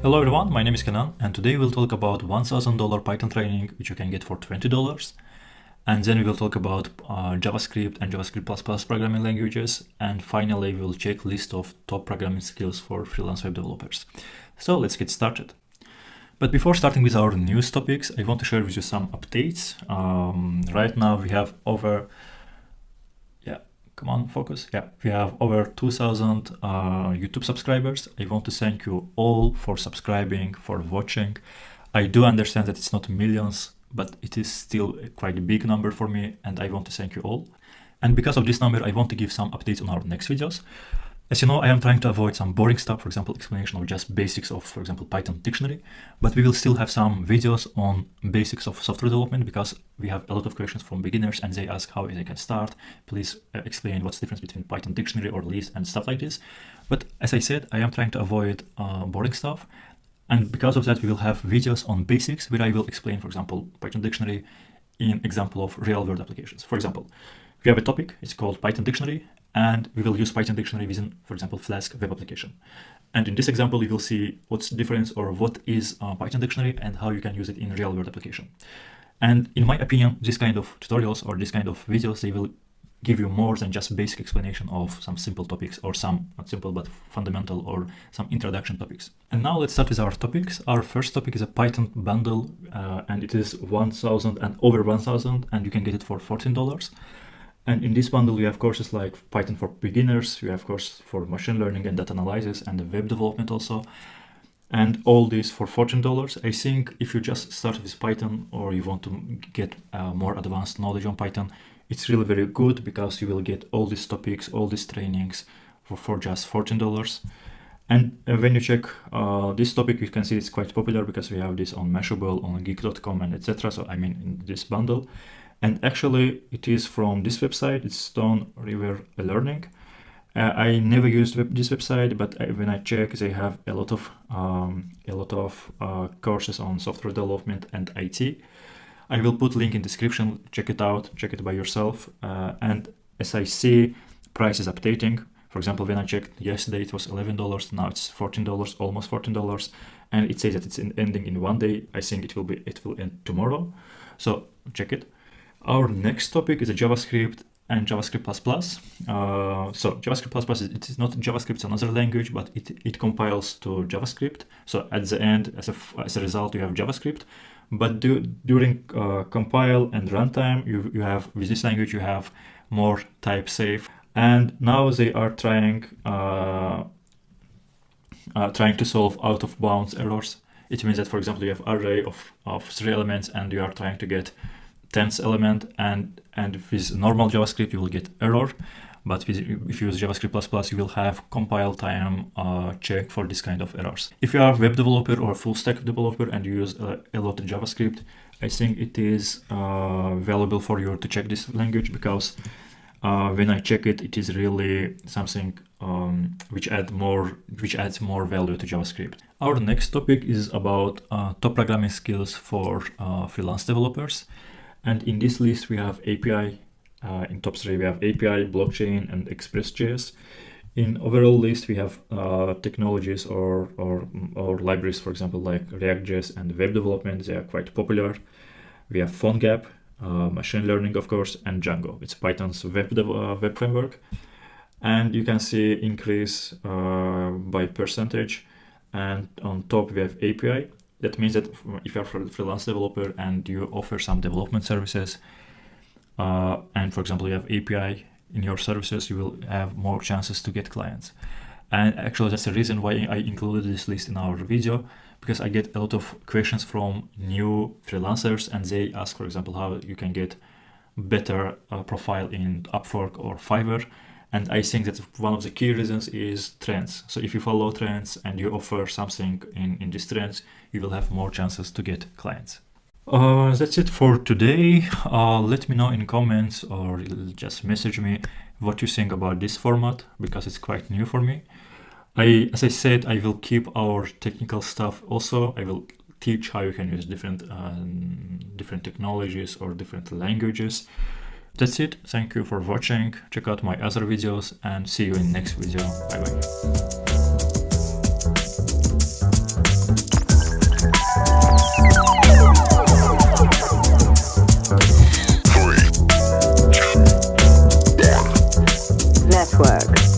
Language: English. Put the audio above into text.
Hello everyone, my name is Kenan, and today we'll talk about $1,000 Python training, which you can get for $20. And then we will talk about JavaScript and JavaScript++ programming languages. And finally, we'll check list of top programming skills for freelance web developers. So let's get started. But before starting with our news topics, I want to share with you some updates. Right now we have over we have over 2,000 YouTube subscribers. I want to thank you all for subscribing, for watching. I do understand that it's not millions, but it is still quite a big number for me, and I want to thank you all. And because of this number, I want to give some updates on our next videos. As you know, I am trying to avoid some boring stuff, for example, explanation of just basics of, for example, Python dictionary, but we will still have some videos on basics of software development because we have a lot of questions from beginners and they ask how they can start. Please explain what's the difference between Python dictionary or list and stuff like this. But as I said, I am trying to avoid boring stuff. And because of that, we will have videos on basics where I will explain, for example, Python dictionary in example of real world applications. For example, we have a topic, it's called Python dictionary, and we will use Python dictionary within, for example, Flask web application. And in this example, you will see what's the difference or what is Python dictionary and how you can use it in real world application. And in my opinion, this kind of tutorials or this kind of videos, they will give you more than just basic explanation of some simple topics or some, not simple, but fundamental or some introduction topics. And now let's start with our topics. Our first topic is a Python bundle, and it is 1,000 and over 1,000, and you can get it for $14. And in this bundle, we have courses like Python for beginners, we have courses for machine learning and data analysis and web development also. And all this for $14. I think if you just start with Python or you want to get more advanced knowledge on Python, it's really very good because you will get all these topics, all these trainings for just $14. And when you check this topic, you can see it's quite popular because we have this on Mashable, on geek.com and etc. So I mean in this bundle. And actually it is from this website, it's Stone River eLearning. I never used this website, but when I check, they have a lot of courses on software development and IT. I will put link in description, check it out, check it by yourself. And as I see, price is updating. For example, when I checked yesterday, it was $11, now it's $14, almost $14. And it says that it's ending in 1 day. I think it will end tomorrow. So check it. Our next topic is a JavaScript and JavaScript++. So JavaScript++, it is not JavaScript, it's another language, but it compiles to JavaScript. So at the end, as a result, you have JavaScript. But during compile and runtime, you have, with this language, you have more type safe. And now they are trying to solve out of bounds errors. It means that, for example, you have array of 3 elements and you are trying to get 10th element, and with normal JavaScript you will get error, but if you use JavaScript++, you will have compile time check for this kind of errors. If you are a web developer or full stack developer and you use a lot of JavaScript, I think it is valuable for you to check this language because when I check it, it is really something which adds more value to JavaScript. Our next topic is about top programming skills for freelance developers. And in this list, we have API. In top 3, we have API, blockchain, and Express.js. In overall list, we have technologies or libraries, for example, like React.js and web development. They are quite popular. We have PhoneGap, machine learning, of course, and Django. It's Python's web framework. And you can see increase by percentage. And on top, we have API. That means that if you're a freelance developer and you offer some development services, and for example, you have API in your services, you will have more chances to get clients. And actually, that's the reason why I included this list in our video, because I get a lot of questions from new freelancers and they ask, for example, how you can get better profile in Upwork or Fiverr. And I think that one of the key reasons is trends. So if you follow trends and you offer something in these trends, you will have more chances to get clients. That's it for today. Let me know in comments or just message me what you think about this format, because it's quite new for me. As I said, I will keep our technical stuff also. I will teach how you can use different technologies or different languages. That's it. Thank you for watching. Check out my other videos and see you in next video. Bye bye. Network.